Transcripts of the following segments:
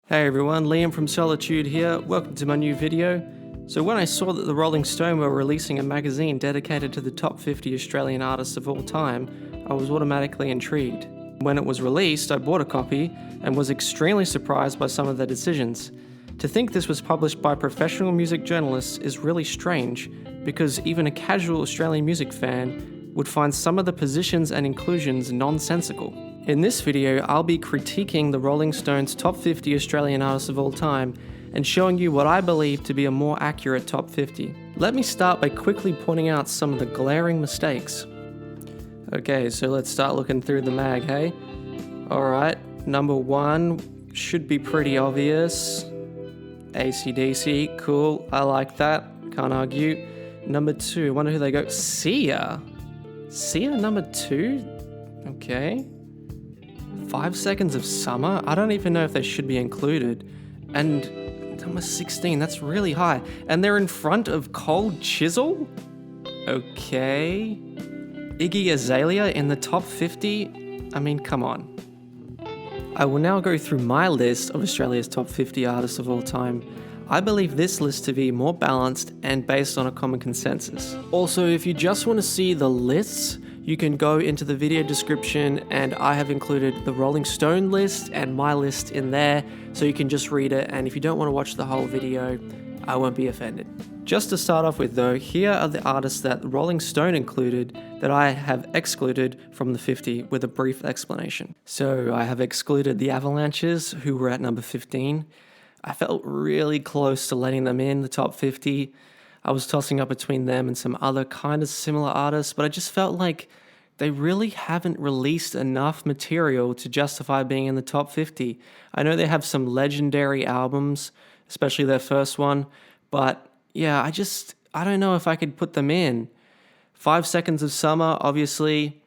Hey everyone, Liam from Solitude here. Welcome to my new video. So when I saw that the Rolling Stone were releasing a magazine dedicated to the top 50 Australian artists of all time, I was automatically intrigued. When it was released, I bought a copy and was extremely surprised by some of the decisions. To think this was published by professional music journalists is really strange, because even a casual Australian music fan would find some of the positions and inclusions nonsensical. In this video, I'll be critiquing the Rolling Stone's top 50 Australian artists of all time and showing you what I believe to be a more accurate top 50. Let me start by quickly pointing out some of the glaring mistakes. Okay, so let's start looking through the mag, hey? Alright, number 1 should be pretty obvious. AC/DC, cool, I like that, can't argue. Number 2, wonder who they go. Sia? Sia number 2? Okay. 5 Seconds of Summer? I don't even know if they should be included. And number 16, that's really high. And they're in front of Cold Chisel? Okay. Iggy Azalea in the top 50? I mean, come on. I will now go through my list of Australia's top 50 artists of all time. I believe this list to be more balanced and based on a common consensus. Also, if you just want to see the lists, you can go into the video description and I have included the Rolling Stone list and my list in there, so you can just read it, and if you don't want to watch the whole video, I won't be offended. Just to start off with though, here are the artists that Rolling Stone included that I have excluded from the 50 with a brief explanation. So I have excluded the Avalanches, who were at number 15. I felt really close to letting them in the top 50. I was tossing up between them and some other kind of similar artists, but I just felt like they really haven't released enough material to justify being in the top 50. I know they have some legendary albums, especially their first one, but yeah, I don't know if I could put them in. 5 Seconds of Summer, obviously,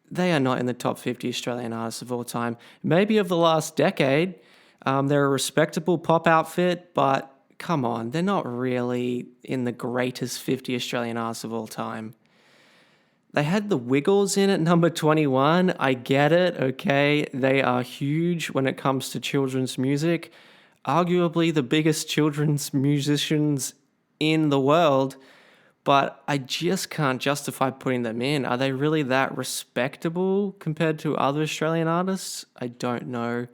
they are not in the top 50 Australian artists of all time. Maybe of the last decade. They're a respectable pop outfit, but come on, they're not really in the greatest 50 Australian artists of all time. They had the Wiggles in at number 21. I get it, okay? They are huge when it comes to children's music. Arguably the biggest children's musicians in the world, but I just can't justify putting them in. Are they really that respectable compared to other Australian artists? I don't know.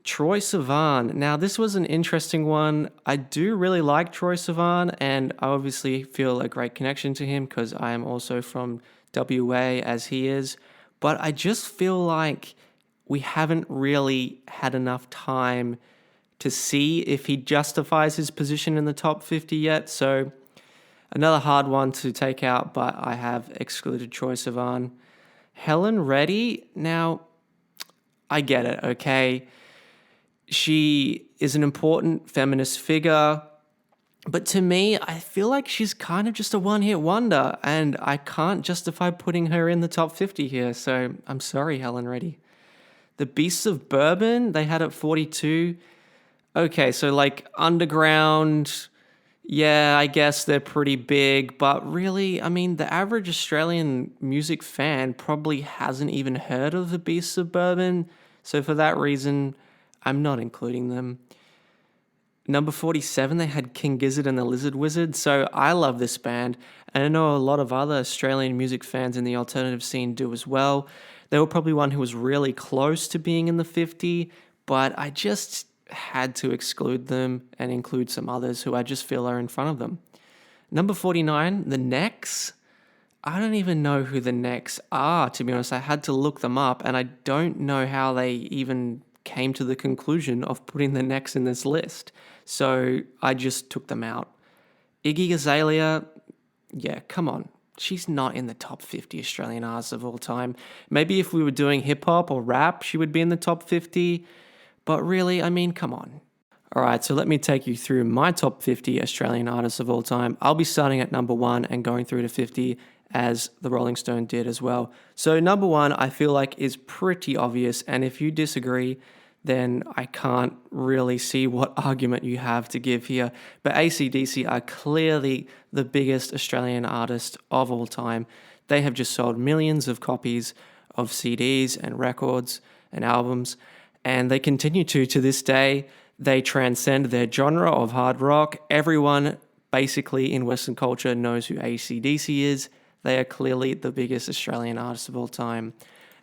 Troye Sivan. Now, this was an interesting one. I do really like Troye Sivan, and I obviously feel a great connection to him because I am also from WA as he is. But I just feel like we haven't really had enough time to see if he justifies his position in the top 50 yet. So another hard one to take out, but I have excluded Troye Sivan. Helen Reddy. Now, I get it, okay? She is an important feminist figure, but to me, I feel like she's kind of just a one-hit wonder, and I can't justify putting her in the top 50 here, so I'm sorry, Helen Reddy. The Beasts of Bourbon, they had at 42. Okay, so like underground, yeah, I guess they're pretty big, but really, I mean, the average Australian music fan probably hasn't even heard of the Beasts of Bourbon, so for that reason, I'm not including them. Number 47, they had King Gizzard and the Lizard Wizard. So I love this band, and I know a lot of other Australian music fans in the alternative scene do as well. They were probably one who was really close to being in the 50, but I just had to exclude them and include some others who I just feel are in front of them. Number 49, the Necks. I don't even know who the Necks are, to be honest. I had to look them up, and I don't know how they even came to the conclusion of putting the Necks in this list. So I just took them out. Iggy Azalea, yeah, come on. She's not in the top 50 Australian artists of all time. Maybe if we were doing hip hop or rap, she would be in the top 50. But really, I mean, come on. All right, so let me take you through my top 50 Australian artists of all time. I'll be starting at number 1 and going through to 50 as the Rolling Stone did as well. So number 1, I feel like is pretty obvious. And if you disagree, then I can't really see what argument you have to give here. But AC/DC are clearly the biggest Australian artist of all time. They have just sold millions of copies of CDs and records and albums, and they continue to this day. They transcend their genre of hard rock. Everyone basically in Western culture knows who AC/DC is. They are clearly the biggest Australian artist of all time.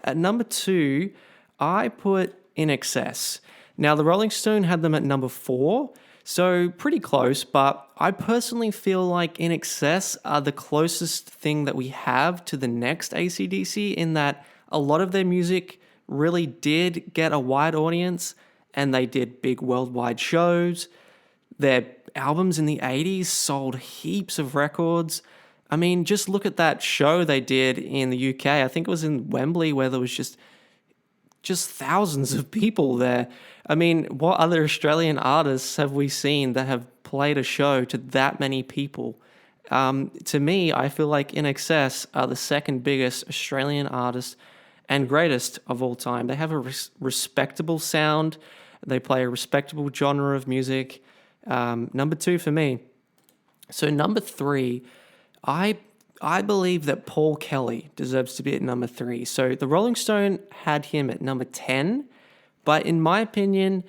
At number 2, I put In Excess. Now, the Rolling Stone had them at number 4, so pretty close, but I personally feel like In Excess are the closest thing that we have to the next AC/DC, in that a lot of their music really did get a wide audience, and they did big worldwide shows. Their albums in the 80s sold heaps of records. I mean, just look at that show they did in the UK. I think it was in Wembley, where there was just thousands of people there. I mean, what other Australian artists have we seen that have played a show to that many people? To me, I feel like In Excess are the second biggest Australian artist and greatest of all time. They have a respectable sound. They play a respectable genre of music. Number 2 for me. So number 3, I believe that Paul Kelly deserves to be at number 3. So the Rolling Stone had him at number 10, but in my opinion,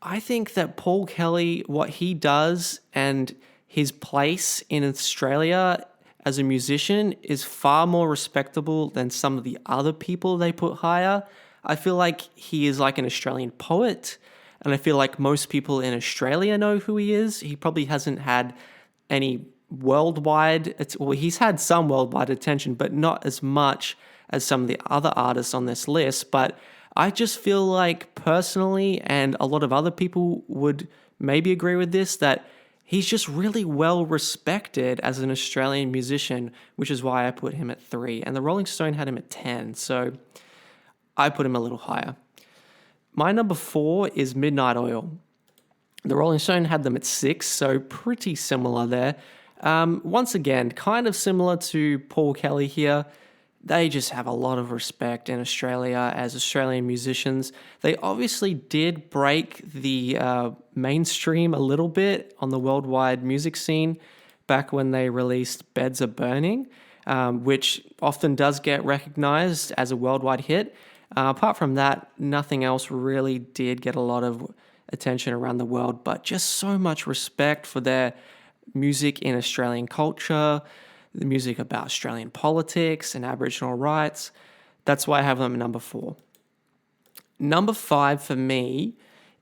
I think that Paul Kelly, what he does and his place in Australia as a musician is far more respectable than some of the other people they put higher. I feel like he is like an Australian poet, and I feel like most people in Australia know who he is. He probably hasn't had any worldwide, he's had some worldwide attention, but not as much as some of the other artists on this list. But I just feel like personally, and a lot of other people would maybe agree with this, that he's just really well respected as an Australian musician, which is why I put him at 3. And the Rolling Stone had him at 10, so I put him a little higher. My number 4 is Midnight Oil. The Rolling Stone had them at 6, so pretty similar there. Once again, kind of similar to Paul Kelly here. They just have a lot of respect in Australia as Australian musicians. They obviously did break the mainstream a little bit on the worldwide music scene back when they released Beds Are Burning, which often does get recognized as a worldwide hit. Apart from that, nothing else really did get a lot of attention around the world, but just so much respect for their music in Australian culture, the music about Australian politics and Aboriginal rights. That's why I have them at number 4. Number 5 for me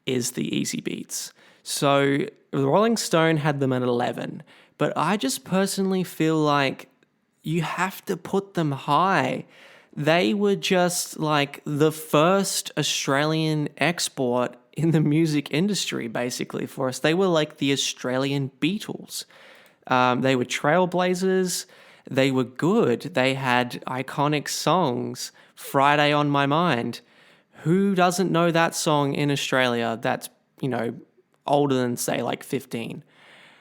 is the Easy Beats. So the Rolling Stone had them at 11, but I just personally feel like you have to put them high. They were just like the first Australian export in the music industry, basically, for us. They were like the Australian Beatles. They were trailblazers. They were good. They had iconic songs. Friday on My Mind. Who doesn't know that song in Australia that's, older than, say, like 15?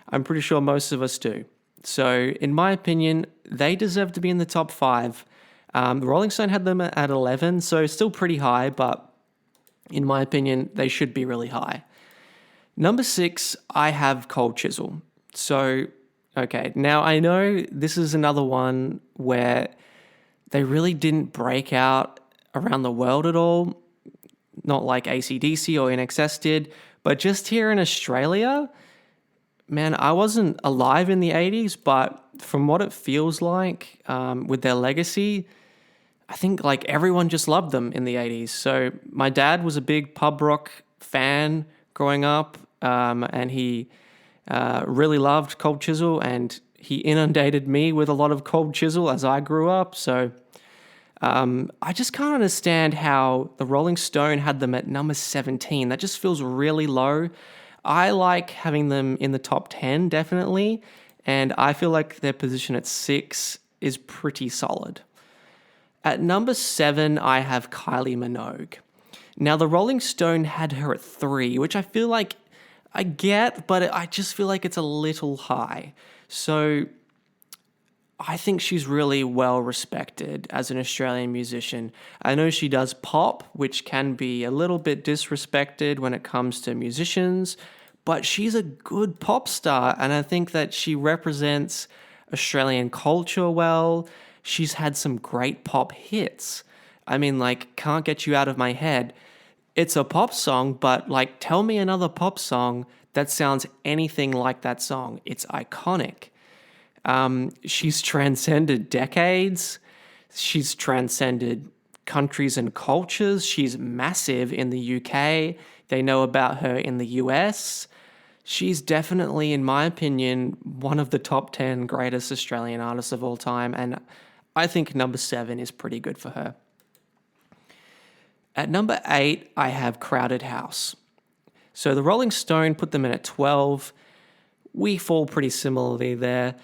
I'm pretty sure most of us do. So, in my opinion, they deserve to be in the top 5. The Rolling Stone had them at 11, so still pretty high, but in my opinion, they should be really high. Number 6, I have Cold Chisel. So, okay, now I know this is another one where they really didn't break out around the world at all, not like AC/DC or In Excess did, but just here in Australia, man, I wasn't alive in the 80s, but from what it feels like with their legacy, I think like everyone just loved them in the 80s. So my dad was a big pub rock fan growing up, and he really loved Cold Chisel, and he inundated me with a lot of Cold Chisel as I grew up. So I just can't understand how the Rolling Stone had them at number 17. That just feels really low. I like having them in the top 10, definitely, and I feel like their position at 6 is pretty solid. At number 7, I have Kylie Minogue. Now, the Rolling Stone had her at 3, which I feel like I get, but I just feel like it's a little high. So I think she's really well respected as an Australian musician. I know she does pop, which can be a little bit disrespected when it comes to musicians, but she's a good pop star, and I think that she represents Australian culture well. She's had some great pop hits. I mean, like, Can't Get You Out of My Head. it's a pop song, but like, tell me another pop song that sounds anything like that song. It's iconic. She's transcended decades. She's transcended countries and cultures. She's massive in the UK. They know about her in the US. She's definitely, in my opinion, one of the top 10 greatest Australian artists of all time, and I think number 7 is pretty good for her. At number 8, I have Crowded House. So the Rolling Stone put them in at 12. We fall pretty similarly there.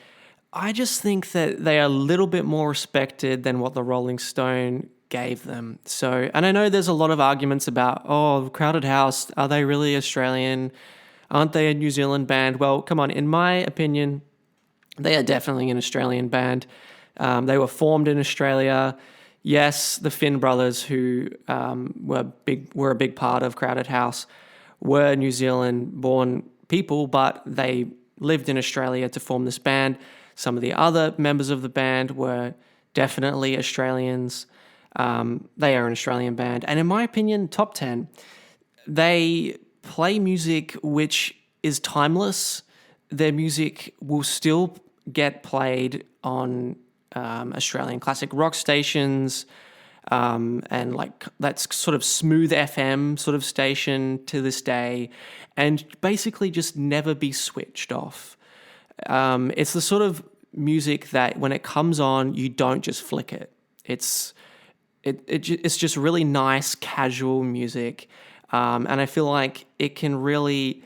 I just think that they are a little bit more respected than what the Rolling Stone gave them. So, and I know there's a lot of arguments about, oh, Crowded House, are they really Australian? Aren't they a New Zealand band? Well, come on, in my opinion, they are definitely an Australian band. They were formed in Australia. Yes, the Finn brothers, who were a big part of Crowded House, were New Zealand-born people, but they lived in Australia to form this band. Some of the other members of the band were definitely Australians. They are an Australian band. And in my opinion, top 10. They play music which is timeless. Their music will still get played on Australian classic rock stations, and like that's sort of smooth FM sort of station to this day, and basically just never be switched off. It's the sort of music that when it comes on, you don't just flick it. It's just really nice, casual music, and I feel like it can really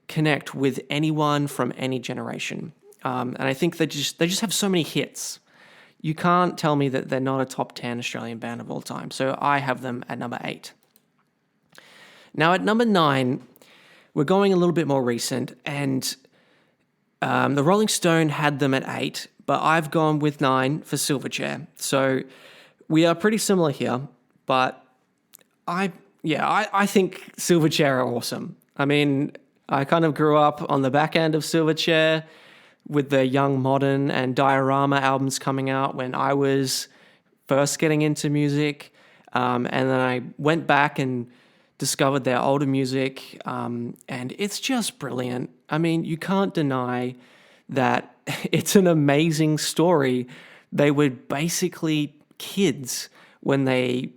connect with anyone from any generation. And I think they just have so many hits. You can't tell me that they're not a top 10 Australian band of all time. So I have them at number 8. Now at number 9, we're going a little bit more recent, and the Rolling Stone had them at 8, but I've gone with 9 for Silverchair. So we are pretty similar here, but I think Silverchair are awesome. I mean, I kind of grew up on the back end of Silverchair with the Young Modern and Diorama albums coming out when I was first getting into music. And then I went back and discovered their older music, and it's just brilliant. I mean, you can't deny that it's an amazing story. They were basically kids when they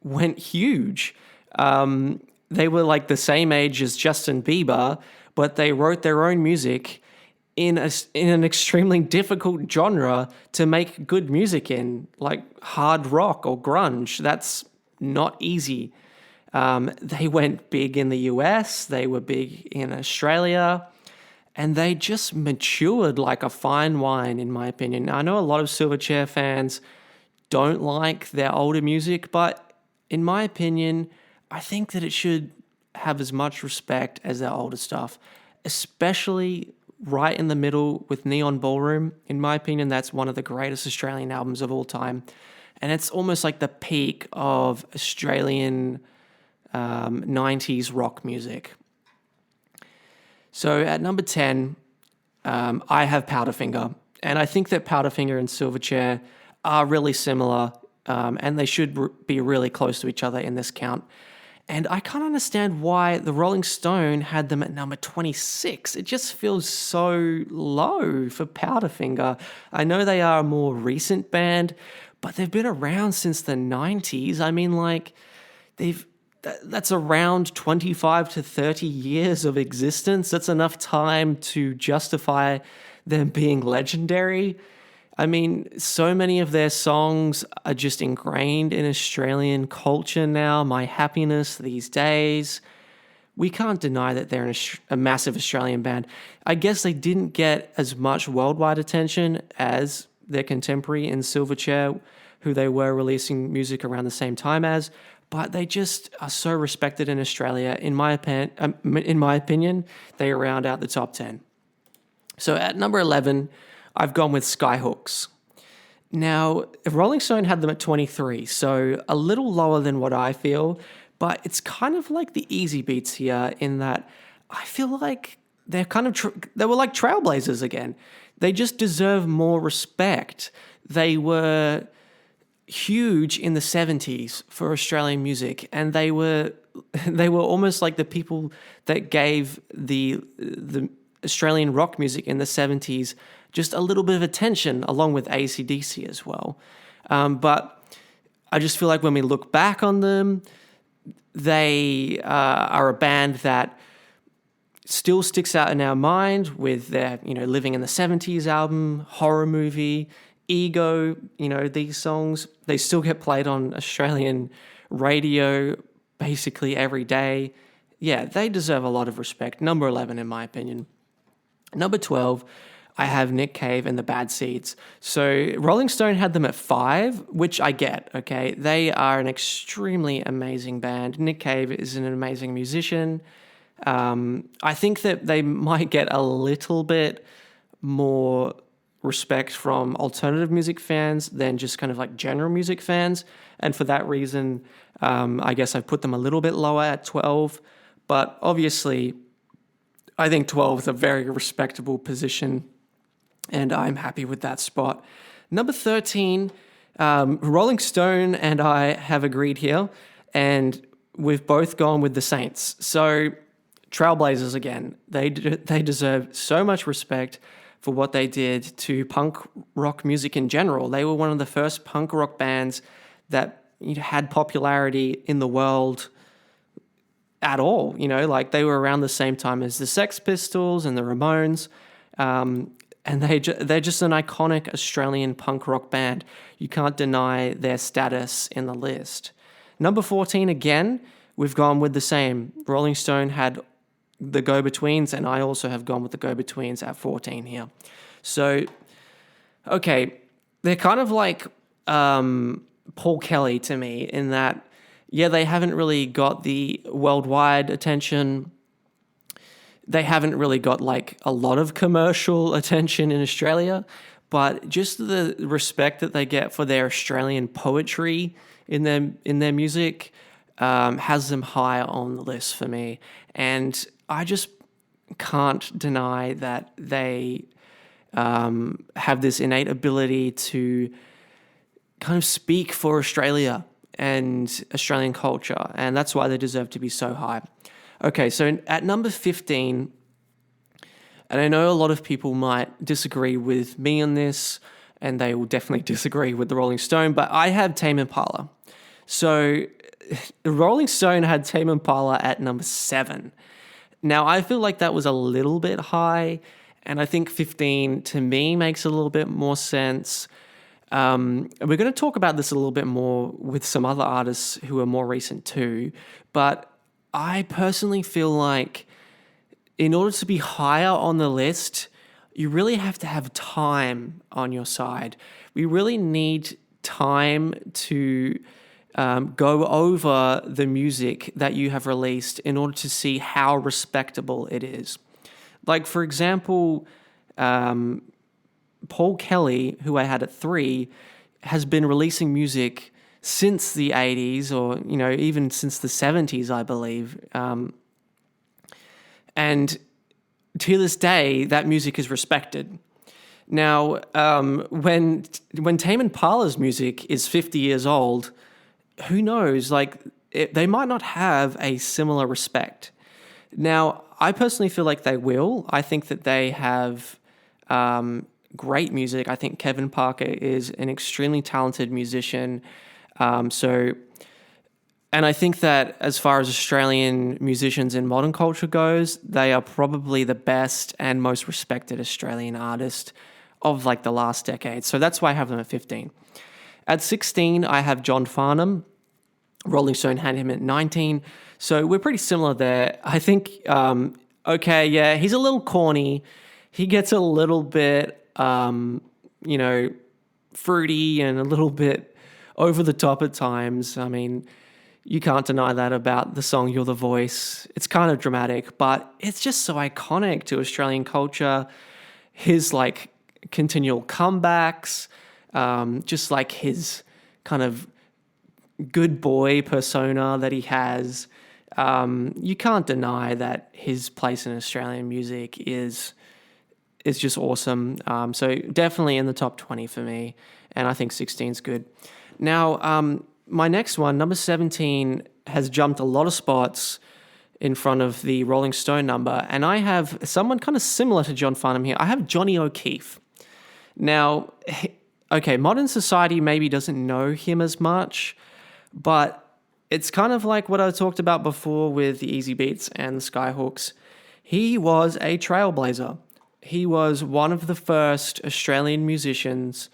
went huge. They were like the same age as Justin Bieber, but they wrote their own music in an extremely difficult genre to make good music in, like hard rock or grunge. That's not easy. They went big in the US, they were big in Australia, and they just matured like a fine wine, in my opinion. Now, I know a lot of Silverchair fans don't like their older music, but in my opinion, I think that it should have as much respect as their older stuff, especially right in the middle with Neon Ballroom. In my opinion, that's one of the greatest Australian albums of all time. And it's almost like the peak of Australian 90s rock music. So at number 10, I have Powderfinger. And I think that Powderfinger and Silverchair are really similar, and they should be really close to each other in this count. And I can't understand why the Rolling Stone had them at number 26. It just feels so low for Powderfinger. I know they are a more recent band, but they've been around since the 90s. I mean, like, that's around 25 to 30 years of existence. That's enough time to justify them being legendary. I mean, so many of their songs are just ingrained in Australian culture now. My Happiness, These Days. We can't deny that they're a massive Australian band. I guess they didn't get as much worldwide attention as their contemporary in Silverchair, who they were releasing music around the same time as, but they just are so respected in Australia. In my opinion, they round out the top 10. So at number 11, I've gone with Skyhooks. Now, Rolling Stone had them at 23, so a little lower than what I feel, but it's kind of like the easy beats here in that I feel like they're kind of, they were like trailblazers again. They just deserve more respect. They were huge in the 70s for Australian music, and they were almost like the people that gave the Australian rock music in the 70s just a little bit of attention, along with AC/DC as well. But I just feel like when we look back on them, they are a band that still sticks out in our mind with their, Living in the 70s album, Horror Movie, Ego, these songs. They still get played on Australian radio basically every day. Yeah, they deserve a lot of respect. Number 11, in my opinion. Number 12, I have Nick Cave and the Bad Seeds. So Rolling Stone had them at 5, which I get, okay? They are an extremely amazing band. Nick Cave is an amazing musician. I think that they might get a little bit more respect from alternative music fans than just kind of like general music fans. And for that reason, I guess I've put them a little bit lower at 12. But obviously, I think 12 is a very respectable position, and I'm happy with that spot. Number 13, Rolling Stone and I have agreed here, and we've both gone with the Saints. So, Trailblazers again. They deserve so much respect for what they did to punk rock music in general. They were one of the first punk rock bands that had popularity in the world at all. Like they were around the same time as the Sex Pistols and the Ramones. And they're just an iconic Australian punk rock band. You can't deny their status in the list. Number 14, again, we've gone with the same. Rolling Stone had the Go-Betweens, and I also have gone with the Go-Betweens at 14 here. So, okay, they're kind of like Paul Kelly to me in that, yeah, they haven't really got the worldwide attention. They haven't really got like a lot of commercial attention in Australia, but just the respect that they get for their Australian poetry in their music has them high on the list for me. And I just can't deny that they have this innate ability to kind of speak for Australia and Australian culture, and that's why they deserve to be so high. Okay, so at number 15, and I know a lot of people might disagree with me on this, and they will definitely disagree with the Rolling Stone, but I have Tame Impala. So the Rolling Stone had Tame Impala at number 7. Now, I feel like that was a little bit high, and I think 15 to me makes a little bit more sense. We're going to talk about this a little bit more with some other artists who are more recent too, but I personally feel like in order to be higher on the list, you really have to have time on your side. We really need time to go over the music that you have released in order to see how respectable it is. Like, for example, Paul Kelly, who I had at 3, has been releasing music since the 80s or, even since the 70s, I believe. And to this day, that music is respected. Now, when Tame Impala's music is 50 years old, who knows? Like, they might not have a similar respect. Now, I personally feel like they will. I think that they have great music. I think Kevin Parker is an extremely talented musician. And I think that as far as Australian musicians in modern culture goes, they are probably the best and most respected Australian artist of like the last decade. So that's why I have them at 15. At 16, I have John Farnham. Rolling Stone had him at 19. So we're pretty similar there. I think, he's a little corny. He gets a little bit, fruity and a little bit over the top at times. I mean, you can't deny that about the song You're the Voice. It's kind of dramatic, but it's just so iconic to Australian culture. His like continual comebacks, just like his kind of good boy persona that he has. You can't deny that his place in Australian music is just awesome. So definitely in the top 20 for me, and I think 16 is good. Now, my next one, number 17, has jumped a lot of spots in front of the Rolling Stone number, and I have someone kind of similar to John Farnham here. I have Johnny O'Keefe. Now, okay, modern society maybe doesn't know him as much, but it's kind of like what I talked about before with the Easy Beats and the Skyhooks. He was a trailblazer. He was one of the first Australian musicians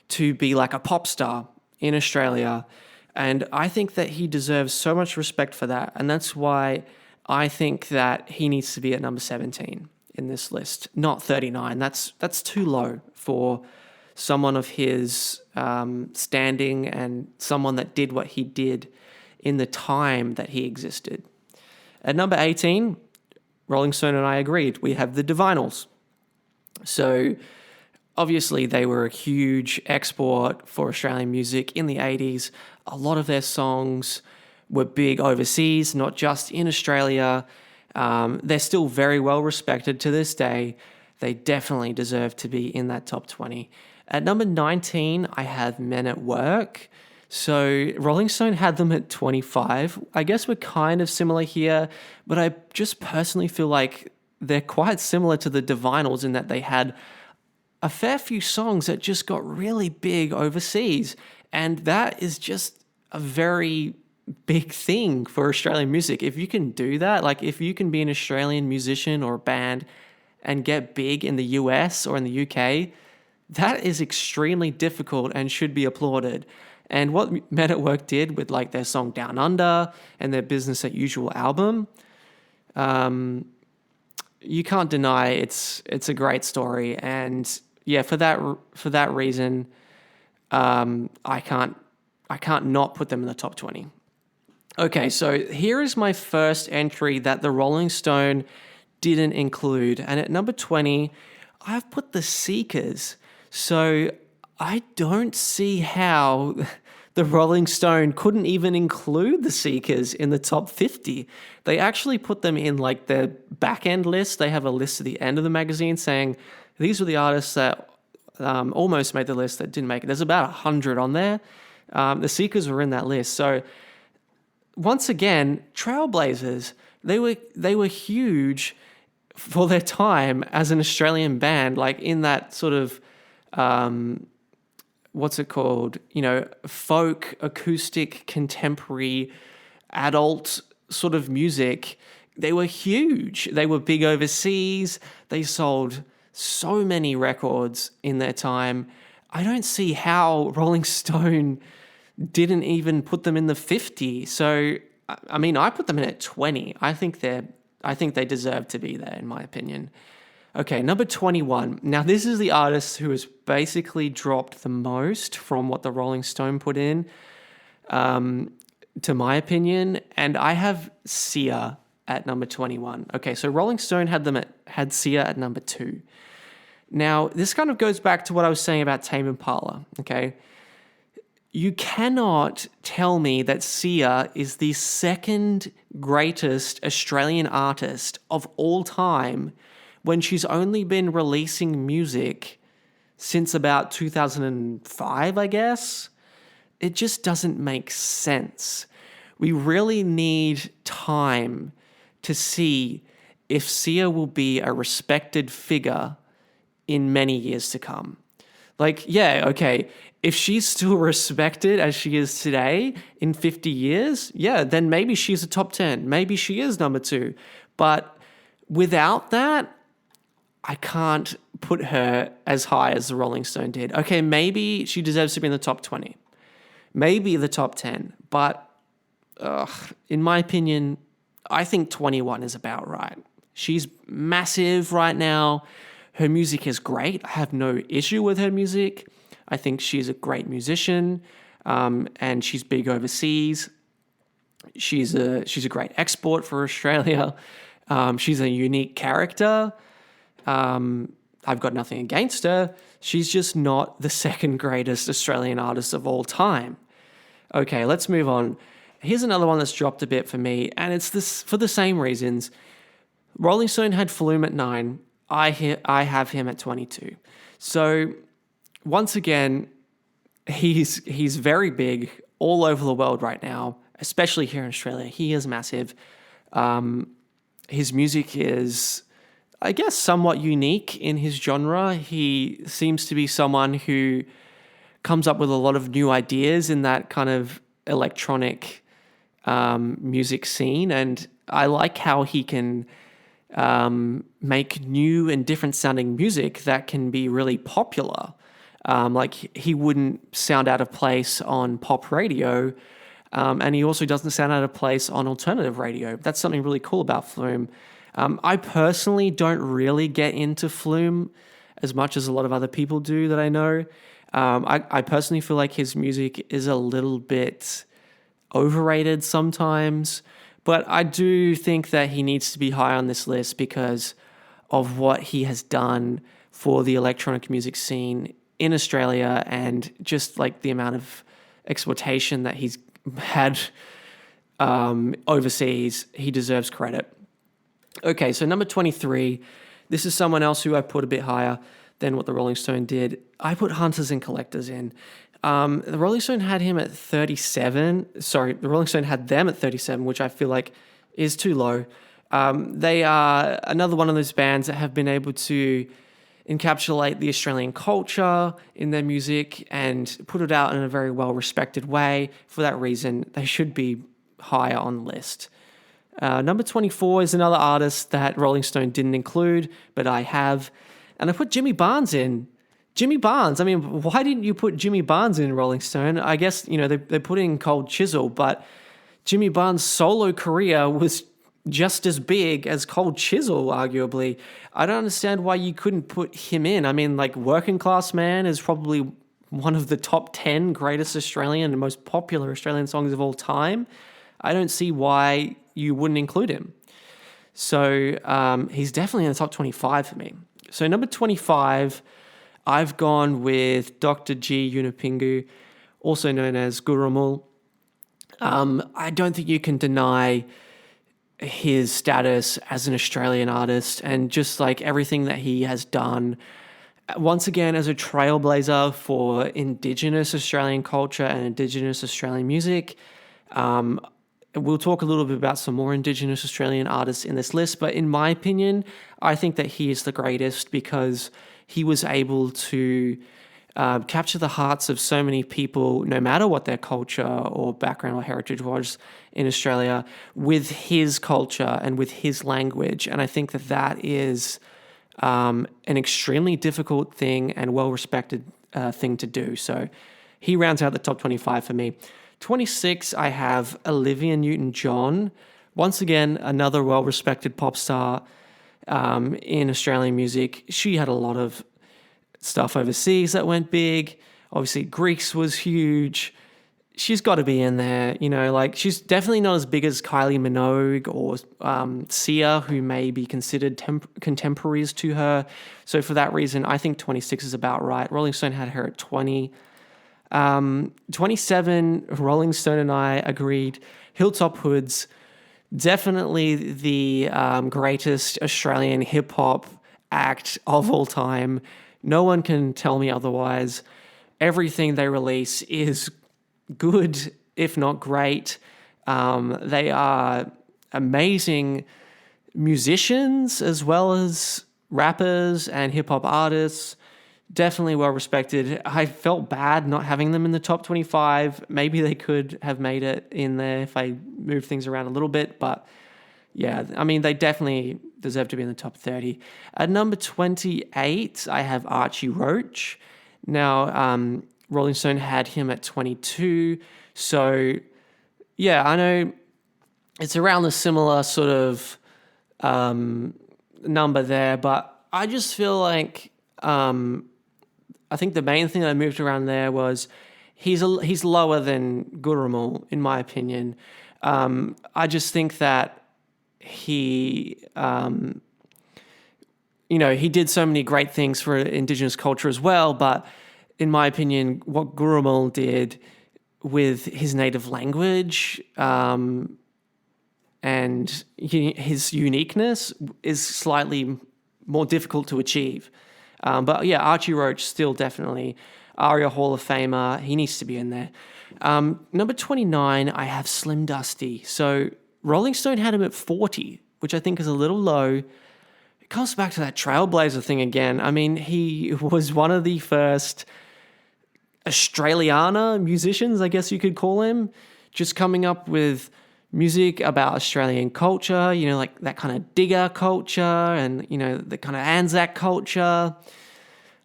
to be like a pop star in Australia, and I think that he deserves so much respect for that, and that's why I think that he needs to be at number 17 in this list, not 39. That's too low for someone of his standing and someone that did what he did in the time that he existed. At number 18, Rolling Stone and I agreed. We have the Divinyls. So obviously they were a huge export for Australian music in the 80s. A lot of their songs were big overseas, not just in Australia. They're still very well respected to this day. They definitely deserve to be in that top 20. At number 19, I have Men at Work. So Rolling Stone had them at 25. I guess we're kind of similar here, but I just personally feel like they're quite similar to the Divinyls in that they had a fair few songs that just got really big overseas. And that is just a very big thing for Australian music. If you can do that, like if you can be an Australian musician or a band and get big in the US or in the UK, that is extremely difficult and should be applauded. And what Men at Work did with like their song Down Under and their Business as Usual album, you can't deny it's a great story. And yeah, for that reason, I can't not put them in the top 20. Okay, so here is my first entry that the Rolling Stone didn't include. And at number 20, I've put the Seekers. So I don't see how the Rolling Stone couldn't even include the Seekers in the top 50. They actually put them in like their back end list. They have a list at the end of the magazine saying these were the artists that almost made the list that didn't make it. There's about 100 on there. The Seekers were in that list. So once again, trailblazers. They were huge for their time as an Australian band, like in that sort of what's it called? Folk, acoustic, contemporary, adult sort of music. They were huge. They were big overseas. They sold so many records in their time. I don't see how Rolling Stone didn't even put them in the 50. So, I mean, I put them in at 20. I think they deserve to be there, in my opinion. Okay, number 21. Now, this is the artist who has basically dropped the most from what the Rolling Stone put in, to my opinion, and I have Sia at number 21. Okay, so Rolling Stone had Sia at number 2. Now, this kind of goes back to what I was saying about Tame Impala, okay? You cannot tell me that Sia is the second greatest Australian artist of all time when she's only been releasing music since about 2005, I guess. It just doesn't make sense. We really need time to see if Sia will be a respected figure in many years to come. Like, yeah, okay, if she's still respected as she is today in 50 years, yeah, then maybe she's a top 10. Maybe she is number 2. But without that, I can't put her as high as the Rolling Stone did. Okay, maybe she deserves to be in the top 20. Maybe the top 10. But in my opinion, I think 21 is about right. She's massive right now. Her music is great. I have no issue with her music. I think she's a great musician, and she's big overseas. She's a great export for Australia. She's a unique character. I've got nothing against her. She's just not the second greatest Australian artist of all time. Okay, let's move on. Here's another one that's dropped a bit for me, and it's this for the same reasons. Rolling Stone had Flume at 9. I have him at 22. So once again, he's very big all over the world right now, especially here in Australia. He is massive. His music is, I guess, somewhat unique in his genre. He seems to be someone who comes up with a lot of new ideas in that kind of electronic music scene, and I like how he can make new and different sounding music that can be really popular. Like he wouldn't sound out of place on pop radio, and he also doesn't sound out of place on alternative radio. That's something really cool about Flume. I personally don't really get into Flume as much as a lot of other people do that I know. I personally feel like his music is a little bit overrated sometimes, but I do think that he needs to be high on this list because of what he has done for the electronic music scene in Australia and just like the amount of exploitation that he's had overseas. He deserves credit. Okay, so number 23, this is someone else who I put a bit higher than what the Rolling Stone did. I put Hunters and Collectors in. The Rolling Stone had him at 37. Sorry, the Rolling Stone had them at 37, which I feel like is too low. They are another one of those bands that have been able to encapsulate the Australian culture in their music and put it out in a very well-respected way. For that reason, they should be higher on the list. Number 24 is another artist that Rolling Stone didn't include, but I have. And I put Jimmy Barnes in. Jimmy Barnes. I mean, why didn't you put Jimmy Barnes in, Rolling Stone? I guess, they put in Cold Chisel, but Jimmy Barnes' solo career was just as big as Cold Chisel, arguably. I don't understand why you couldn't put him in. I mean, like, Working Class Man is probably one of the top 10 greatest Australian and most popular Australian songs of all time. I don't see why you wouldn't include him. So he's definitely in the top 25 for me. So number 25, I've gone with Dr. G. Yunupingu, also known as Gurumul. I don't think you can deny his status as an Australian artist and just like everything that he has done. Once again, as a trailblazer for Indigenous Australian culture and Indigenous Australian music. We'll talk a little bit about some more Indigenous Australian artists in this list, but in my opinion, I think that he is the greatest because he was able to capture the hearts of so many people, no matter what their culture or background or heritage was in Australia, with his culture and with his language. And I think that that is an extremely difficult thing and well-respected thing to do. So he rounds out the top 25 for me. 26, I have Olivia Newton-John. Once again, another well-respected pop star in Australian music. She had a lot of stuff overseas that went big. Obviously, Greeks was huge. She's got to be in there. She's definitely not as big as Kylie Minogue or Sia, who may be considered contemporaries to her. So for that reason, I think 26 is about right. Rolling Stone had her at 20. 27, Rolling Stone and I agreed, Hilltop Hoods, definitely the greatest Australian hip-hop act of all time. No one can tell me otherwise. Everything they release is good, if not great. They are amazing musicians as well as rappers and hip-hop artists. Definitely well respected. I felt bad not having them in the top 25. Maybe they could have made it in there if I moved things around a little bit. But yeah, I mean, they definitely deserve to be in the top 30. At number 28, I have Archie Roach. Now, Rolling Stone had him at 22. So yeah, I know it's around a similar sort of number there. But I just feel like... I think the main thing that I moved around there was he's lower than Gurumul, in my opinion. I just think that he did so many great things for Indigenous culture as well, but in my opinion, what Gurumul did with his native language and his uniqueness is slightly more difficult to achieve. But yeah, Archie Roach still definitely ARIA Hall of Famer. He needs to be in there. Number 29, I have Slim Dusty. So Rolling Stone had him at 40, which I think is a little low. It comes back to that trailblazer thing again. I mean, he was one of the first Australiana musicians, I guess you could call him, just coming up with music about Australian culture, like that kind of digger culture and, the kind of Anzac culture.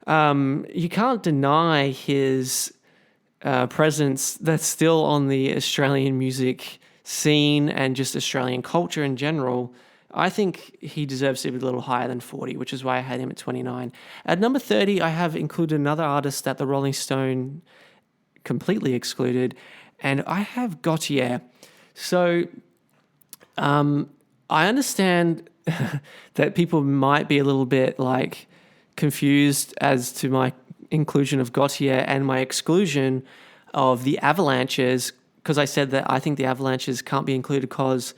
You can't deny his presence that's still on the Australian music scene and just Australian culture in general. I think he deserves to be a little higher than 40, which is why I had him at 29. At number 30, I have included another artist that the Rolling Stone completely excluded, and I have Gautier. So I understand that people might be a little bit confused as to my inclusion of Gautier and my exclusion of the Avalanches, because I said that I think the Avalanches can't be included because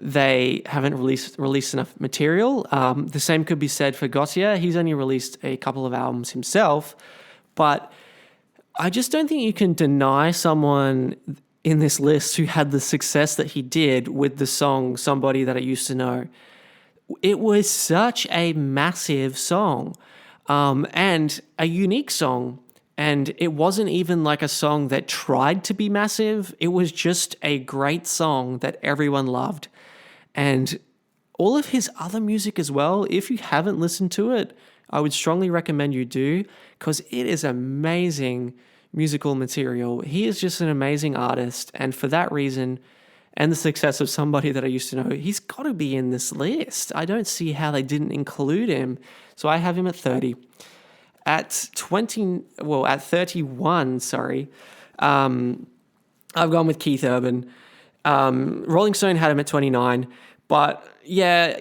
they haven't released enough material. The same could be said for Gautier. He's only released a couple of albums himself, but I just don't think you can deny someone in this list who had the success that he did with the song Somebody That I Used to Know. It was such a massive song, and a unique song. And it wasn't even like a song that tried to be massive. It was just a great song that everyone loved. And all of his other music as well, if you haven't listened to it, I would strongly recommend you do, because it is amazing musical material. He is just an amazing artist. And for that reason, and the success of Somebody That I Used to Know, he's got to be in this list. I don't see how they didn't include him. So I have him at 30. At 31, I've gone with Keith Urban. Rolling Stone had him at 29, but yeah,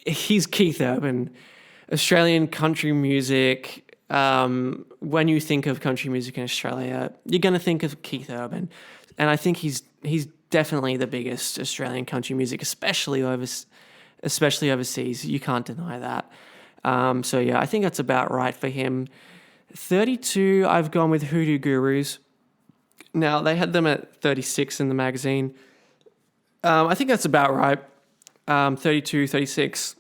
he's Keith Urban. Australian country music. When you think of country music in Australia, you're going to think of Keith Urban, and I think he's definitely the biggest Australian country music, especially overseas. You can't deny that. So yeah, I think that's about right for him. 32, I've gone with Hoodoo Gurus. Now, they had them at 36 in the magazine. I think that's about right. 32, 36.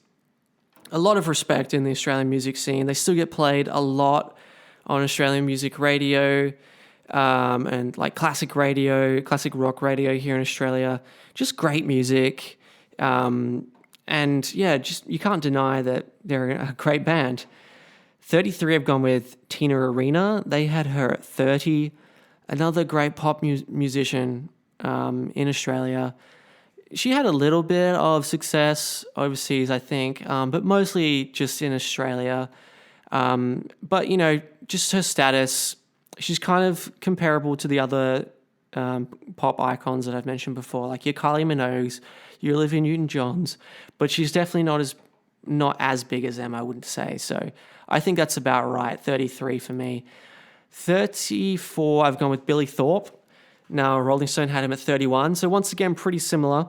A lot of respect in the Australian music scene. They still get played a lot on Australian music radio, and classic rock radio here in Australia. Just great music. And yeah, just you can't deny that they're a great band. 33, I've gone with Tina Arena. They had her at 30. Another great pop musician in Australia. She had a little bit of success overseas, I think, but mostly just in Australia. But, just her status, she's kind of comparable to the other pop icons that I've mentioned before, like your Kylie Minogues, your Olivia Newton-Johns, but she's definitely not as big as them, I wouldn't say. So I think that's about right, 33 for me. 34, I've gone with Billy Thorpe. Now, Rolling Stone had him at 31, so once again, pretty similar.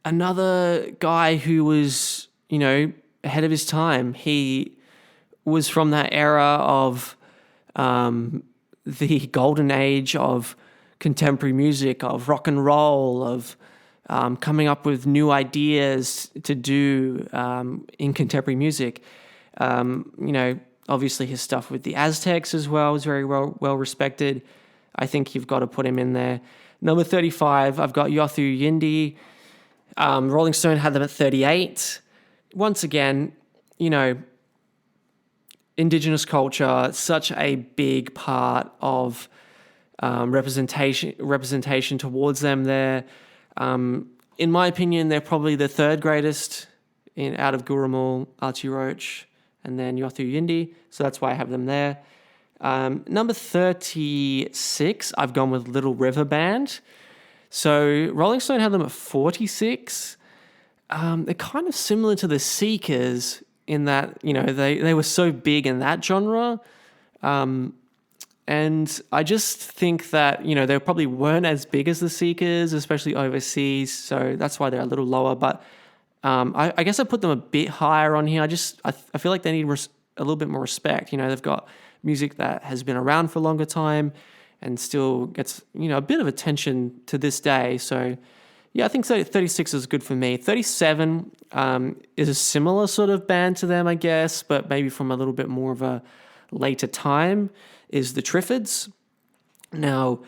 Another guy who was, ahead of his time. He was from that era of the golden age of contemporary music, of rock and roll, of coming up with new ideas to do in contemporary music. Obviously his stuff with the Aztecs as well was very well respected. I think you've got to put him in there. Number 35, I've got Yothu Yindi. Rolling Stone had them at 38. Once again, Indigenous culture, such a big part of representation towards them there. In my opinion, they're probably the third greatest out of Gurrumul, Archie Roach, and then Yothu Yindi. So that's why I have them there. Number 36, I've gone with Little River Band. So Rolling Stone had them at 46. They're kind of similar to the Seekers in that, they were so big in that genre. And I just think that, they probably weren't as big as the Seekers, especially overseas. So that's why they're a little lower. But I guess I put them a bit higher on here. I feel like they need a little bit more respect. They've got music that has been around for a longer time and still gets, a bit of attention to this day. So, yeah, I think 36 is good for me. 37 is a similar sort of band to them, I guess, but maybe from a little bit more of a later time, is the Triffids. Now,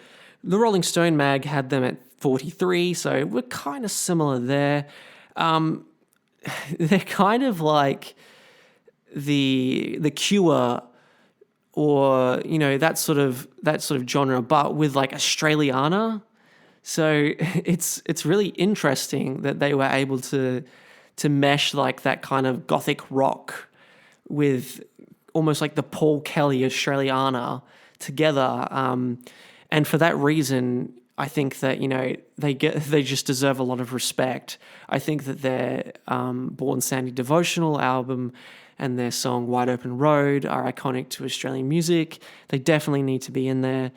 the Rolling Stone mag had them at 43, so we're kind of similar there. They're kind of like the Cure, or that sort of genre, but with like Australiana. So it's really interesting that they were able to mesh like that kind of gothic rock with almost like the Paul Kelly Australiana together. And for that reason, I think that they just deserve a lot of respect. I think that their Born Sandy devotional album and their song Wide Open Road are iconic to Australian music. They definitely need to be in there.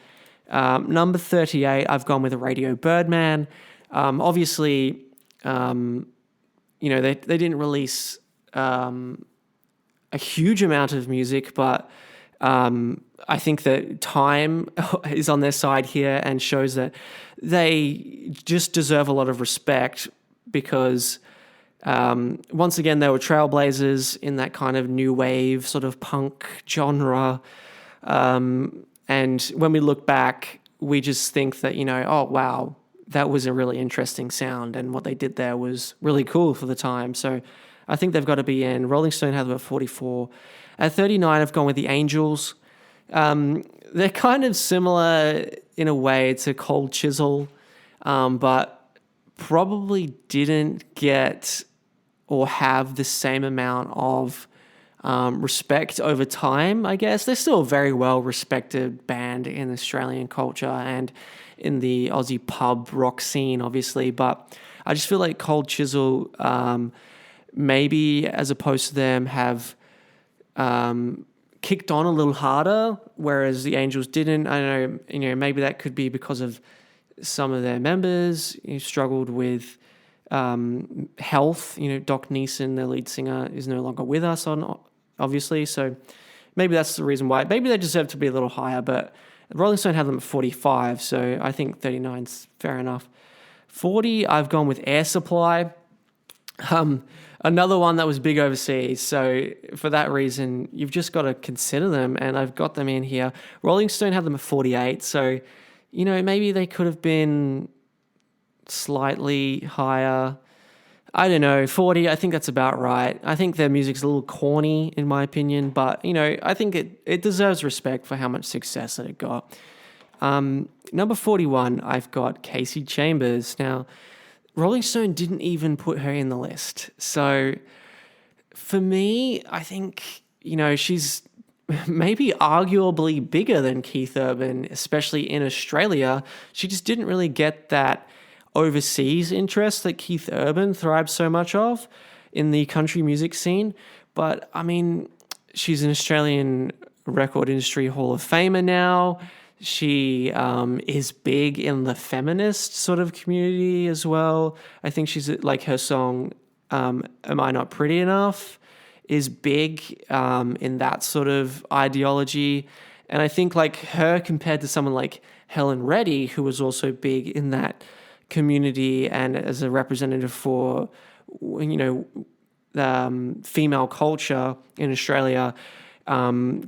Number 38, I've gone with Radio Birdman. Obviously, they didn't release a huge amount of music, but I think that time is on their side here and shows that they just deserve a lot of respect because once again, they were trailblazers in that kind of new wave sort of punk genre. And when we look back, we just think that, oh, wow, that was a really interesting sound. And what they did there was really cool for the time. So I think they've got to be in. Rolling Stone had them at 44. At 39, I've gone with the Angels. They're kind of similar in a way to Cold Chisel, but probably didn't get or have the same amount of respect over time, I guess. They're still a very well-respected band in Australian culture and in the Aussie pub rock scene, obviously. But I just feel like Cold Chisel, maybe as opposed to them, have kicked on a little harder, whereas the Angels didn't. I don't know, maybe that could be because of some of their members who struggled with health. Doc Neeson, the lead singer, is no longer with us, obviously. So maybe that's the reason why. Maybe they deserve to be a little higher, but Rolling Stone had them at 45, so I think 39's fair enough. 40, I've gone with Air Supply. Another one that was big overseas, so for that reason, you've just got to consider them, and I've got them in here. Rolling Stone had them at 48, so, maybe they could have been slightly higher. I don't know, 40, I think that's about right. I think their music's a little corny, in my opinion, but, I think it deserves respect for how much success that it got. Number 41, I've got Casey Chambers. Now, Rolling Stone didn't even put her in the list. So for me, I think, she's maybe arguably bigger than Keith Urban, especially in Australia. She just didn't really get that overseas interest that Keith Urban thrived so much of in the country music scene. But, I mean, she's an Australian Record Industry Hall of Famer now. She is big in the feminist sort of community as well. I think she's like her song, Am I Not Pretty Enough, is big in that sort of ideology. And I think like her compared to someone like Helen Reddy, who was also big in that community and as a representative for, female culture in Australia,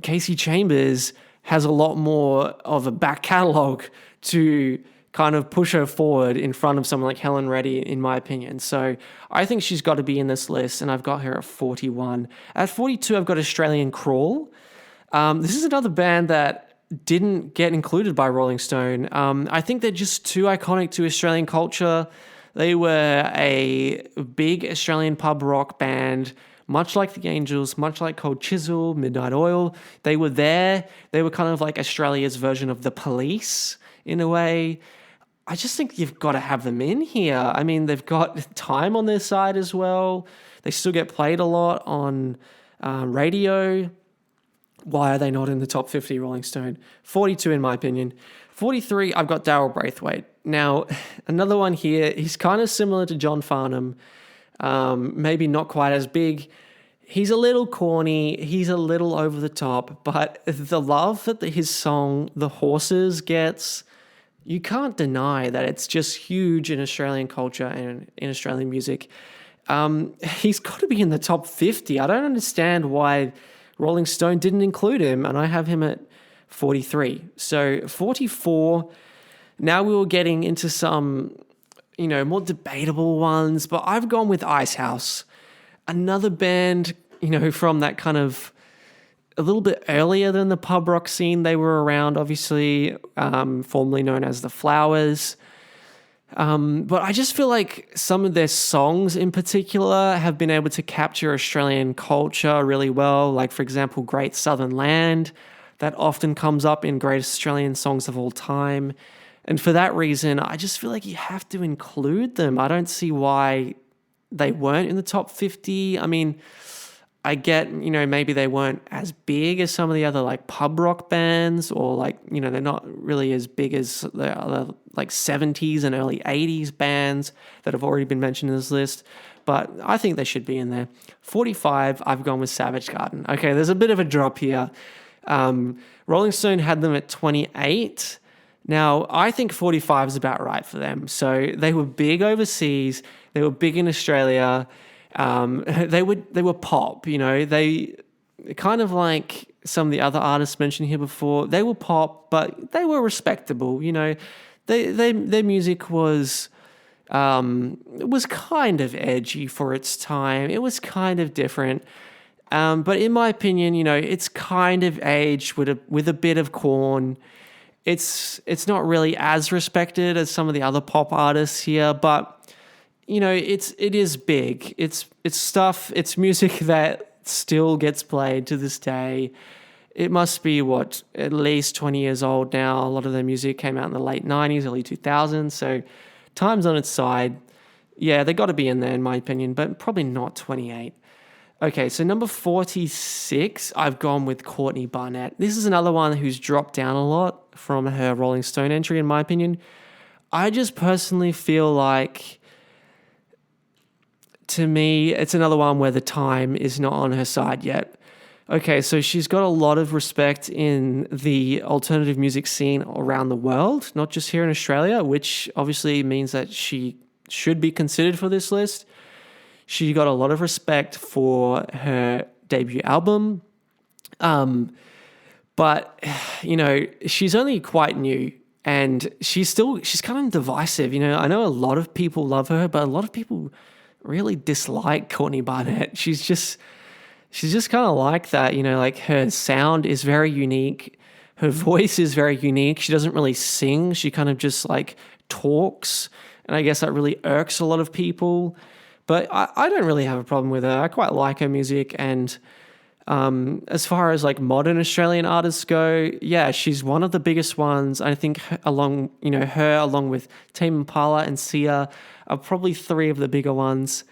Casey Chambers has a lot more of a back catalogue to kind of push her forward in front of someone like Helen Reddy, in my opinion. So I think she's got to be in this list, and I've got her at 41. At 42, I've got Australian Crawl. This is another band that didn't get included by Rolling Stone. I think they're just too iconic to Australian culture. They were a big Australian pub rock band, much like the Angels, much like Cold Chisel, Midnight Oil. They were there. They were kind of like Australia's version of the Police in a way. I just think you've got to have them in here. I mean, they've got time on their side as well. They still get played a lot on radio. Why are they not in the top 50 Rolling Stone? 42 in my opinion. 43, I've got Daryl Braithwaite. Now, another one here, he's kind of similar to John Farnham. maybe not quite as big. He's a little corny, he's a little over the top, but the love that his song The Horses gets, you can't deny that it's just huge in Australian culture and in Australian music. He's got to be in the top 50. I don't understand why Rolling Stone didn't include him, and I have him at 43. So 44, now we were getting into some, more debatable ones, but I've gone with Icehouse. Another band, from that kind of a little bit earlier than the pub rock scene. They were around, obviously, formerly known as The Flowers. But I just feel like some of their songs in particular have been able to capture Australian culture really well. Like, for example, Great Southern Land, that often comes up in Greatest Australian Songs of All Time. And for that reason, I just feel like you have to include them. I don't see why they weren't in the top 50. I mean, I get, maybe they weren't as big as some of the other like pub rock bands, or they're not really as big as the other like 70s and early 80s bands that have already been mentioned in this list. But I think they should be in there. 45, I've gone with Savage Garden. Okay, there's a bit of a drop here. Rolling Stone had them at 28. Now, I think 45 is about right for them. So they were big overseas. They were big in Australia. They were pop, they kind of like some of the other artists mentioned here before. They were pop, but they were respectable, their music was kind of edgy for its time. It was kind of different. But in my opinion, it's kind of aged with a bit of corn. It's not really as respected as some of the other pop artists here, but it is big. It's stuff, it's music that still gets played to this day. It must be at least 20 years old now. A lot of their music came out in the late 90s, early 2000s. So time's on its side. Yeah, they got to be in there in my opinion, but probably not 28. Okay, so number 46, I've gone with Courtney Barnett. This is another one who's dropped down a lot from her Rolling Stone entry, in my opinion. I just personally feel like, to me, it's another one where the time is not on her side yet. Okay, so she's got a lot of respect in the alternative music scene around the world, not just here in Australia, which obviously means that she should be considered for this list. She got a lot of respect for her debut album. But, she's only quite new, and she's kind of divisive. I know a lot of people love her, but a lot of people really dislike Courtney Barnett. She's just kind of like that, like her sound is very unique. Her voice is very unique. She doesn't really sing. She kind of just like talks. And I guess that really irks a lot of people. But I don't really have a problem with her. I quite like her music. And as far as like modern Australian artists go, yeah, she's one of the biggest ones. I think her along with Tame Impala and Sia are probably three of the bigger ones.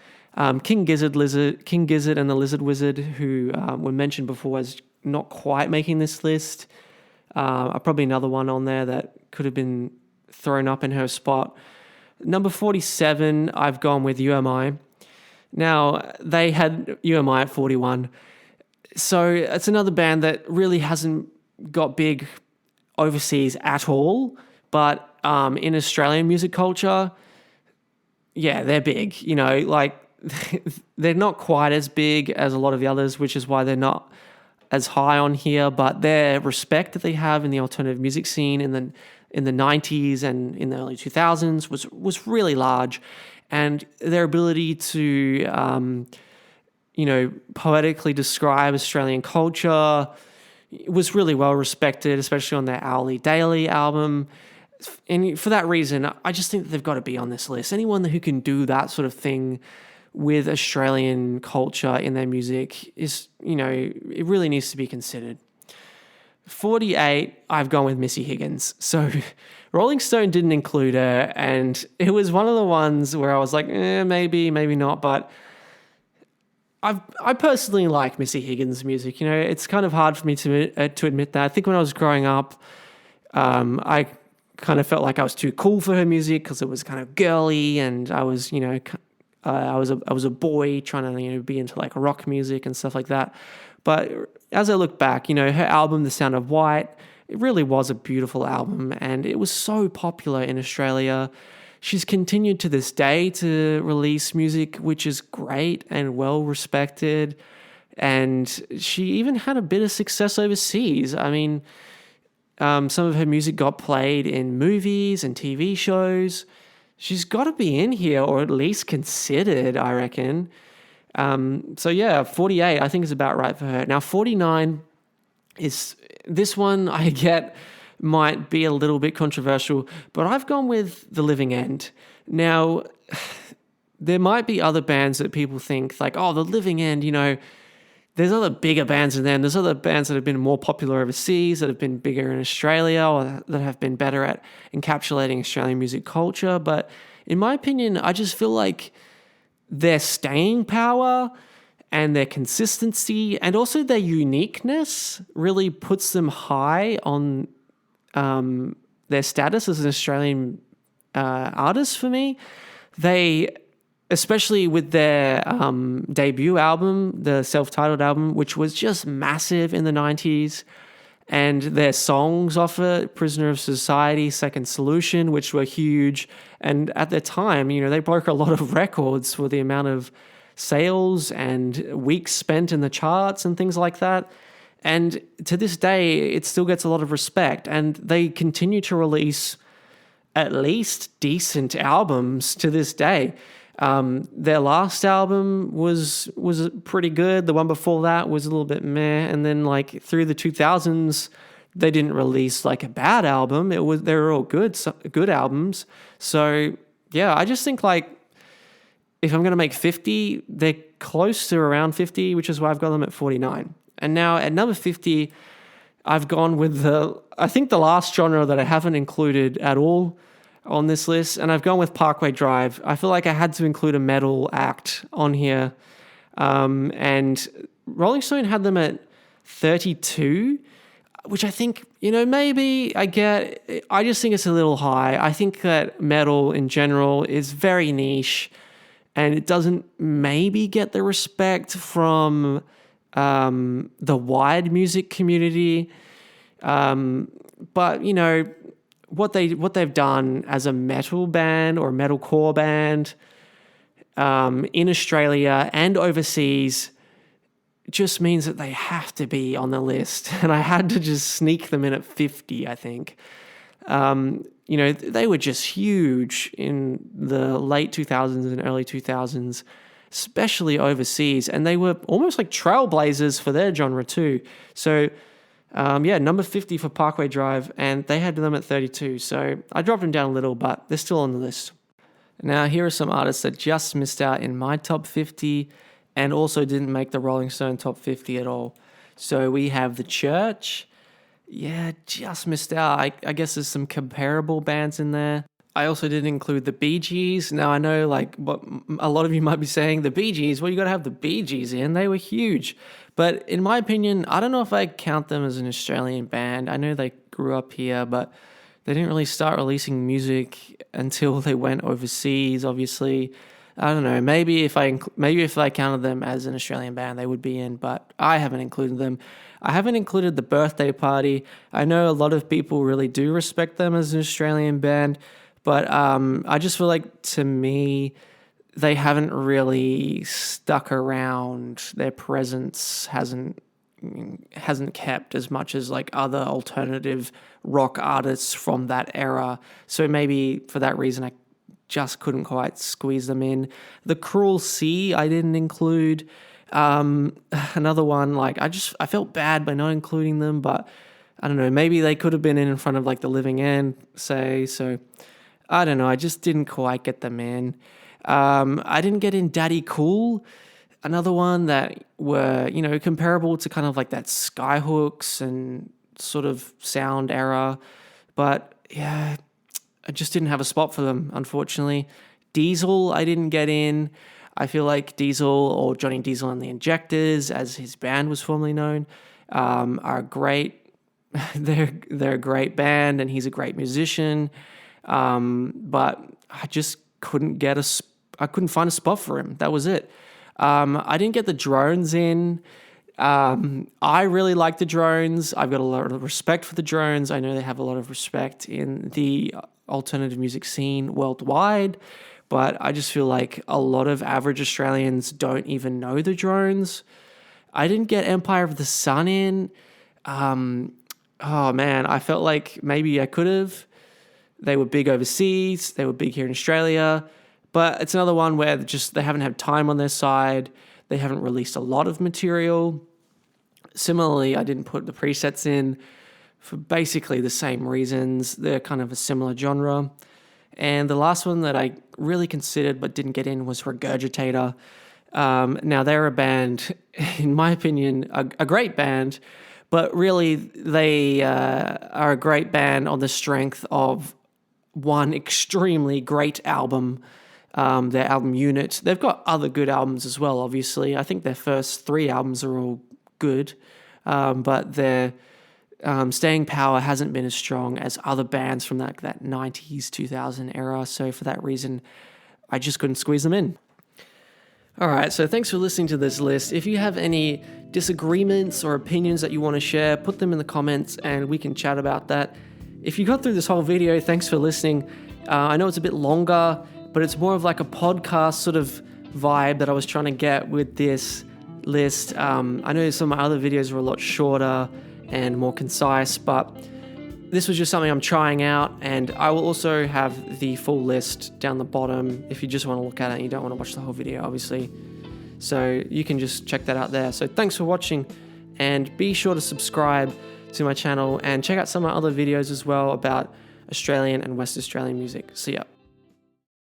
King Gizzard and the Lizard Wizard, who were mentioned before as not quite making this list, are probably another one on there that could have been thrown up in her spot. Number 47, I've gone with UMI. Now, they had UMI at 41. So it's another band that really hasn't got big overseas at all. But in Australian music culture, yeah, they're big. They're not quite as big as a lot of the others, which is why they're not as high on here. But their respect that they have in the alternative music scene in the 90s and in the early 2000s was really large, and their ability to poetically describe Australian culture was really well respected, especially on their Hourly Daily album. And for that reason, I just think that they've got to be on this list. Anyone who can do that sort of thing with Australian culture in their music is, it really needs to be considered. 48, I've gone with Missy Higgins. So Rolling Stone didn't include her, and it was one of the ones where I was like, maybe not, but I personally like Missy Higgins' music. It's kind of hard for me to admit that. I think when I was growing up, I kind of felt like I was too cool for her music because it was kind of girly, and I was, I was a boy trying to be into like rock music and stuff like that. But as I look back, her album, The Sound of White, it really was a beautiful album, and it was so popular in Australia. She's continued to this day to release music which is great and well respected, and she even had a bit of success overseas. I mean, some of her music got played in movies and TV shows. She's got to be in here, or at least considered, I reckon. So yeah, 48 I think is about right for her. Now 49 is, this one I get might be a little bit controversial, but I've gone with The Living End. Now, there might be other bands that people think like, oh, The Living End, there's other bigger bands in there, and there's other bands that have been more popular overseas, that have been bigger in Australia, or that have been better at encapsulating Australian music culture. But in my opinion, I just feel like their staying power and their consistency and also their uniqueness really puts them high on their status as an Australian artist for me. They, especially with their debut album, the self-titled album, which was just massive in the 90s, and their songs off it, Prisoner of Society, Second Solution, which were huge. And at the time, they broke a lot of records for the amount of sales and weeks spent in the charts and things like that. And to this day, it still gets a lot of respect. And they continue to release at least decent albums to this day. Their last album was pretty good. The one before that was a little bit meh. And then like through the 2000s, they didn't release like a bad album. They were all good albums. So yeah, I just think like if I'm going to make 50, they're close to around 50, which is why I've got them at 49. And now at number 50, I've gone with I think the last genre that I haven't included at all on this list, and I've gone with Parkway Drive. I feel like I had to include a metal act on here. And Rolling Stone had them at 32, which I think, maybe I just think it's a little high. I think that metal in general is very niche, and it doesn't maybe get the respect from the wide music community. But, what they've done as a metal band or metalcore band in Australia and overseas just means that they have to be on the list. And I had to just sneak them in at 50, I think. They were just huge in the late 2000s and early 2000s, especially overseas. And they were almost like trailblazers for their genre too. So, number 50 for Parkway Drive, and they had them at 32. So I dropped them down a little, but they're still on the list. Now, here are some artists that just missed out in my top 50 and also didn't make the Rolling Stone top 50 at all. So we have The Church. Yeah, just missed out. I guess there's some comparable bands in there. I also didn't include the Bee Gees. Now, I know like what a lot of you might be saying, the Bee Gees, well, you got to have the Bee Gees in. They were huge. But in my opinion, I don't know if I count them as an Australian band. I know they grew up here, but they didn't really start releasing music until they went overseas, obviously. I don't know. Maybe if I counted them as an Australian band, they would be in, but I haven't included them. I haven't included The Birthday Party. I know a lot of people really do respect them as an Australian band, but I just feel like, to me, they haven't really stuck around. Their presence hasn't kept as much as like other alternative rock artists from that era. So maybe for that reason, I just couldn't quite squeeze them in. The Cruel Sea, I didn't include. Another one, like I felt bad by not including them, but I don't know, maybe they could have been in front of like The Living End, say. So I don't know, I just didn't quite get them in. I didn't get in Daddy Cool, another one that were, comparable to kind of like that Skyhooks and sort of sound era. But yeah, I just didn't have a spot for them, unfortunately. Diesel, I didn't get in. I feel like Diesel, or Johnny Diesel and the Injectors, as his band was formerly known, are great. They're a great band, and he's a great musician. But I just couldn't get I couldn't find a spot for him. That was it. I didn't get the drones in. I really like the drones. I've got a lot of respect for the drones. I know they have a lot of respect in the alternative music scene worldwide, but I just feel like a lot of average Australians don't even know the drones. I didn't get Empire of the Sun in. Oh man, I felt like maybe I could have. They were big overseas. They were big here in Australia. But it's another one where they haven't had time on their side. They haven't released a lot of material. Similarly, I didn't put the presets in for basically the same reasons. They're kind of a similar genre. And the last one that I really considered but didn't get in was Regurgitator. Now, they're a band, in my opinion, a great band, but really they are a great band on the strength of one extremely great album, their album Unit. They've got other good albums as well, obviously. I think their first 3 albums are all good, but their staying power hasn't been as strong as other bands from that 90s, 2000 era. So for that reason, I just couldn't squeeze them in. All right, so thanks for listening to this list. If you have any disagreements or opinions that you want to share, put them in the comments and we can chat about that. If you got through this whole video, thanks for listening. I know it's a bit longer, but it's more of like a podcast sort of vibe that I was trying to get with this list. I know some of my other videos were a lot shorter and more concise, but this was just something I'm trying out, and I will also have the full list down the bottom if you just want to look at it and you don't want to watch the whole video, obviously. So you can just check that out there. So thanks for watching, and be sure to subscribe to my channel and check out some of my other videos as well about Australian and West Australian music. See ya.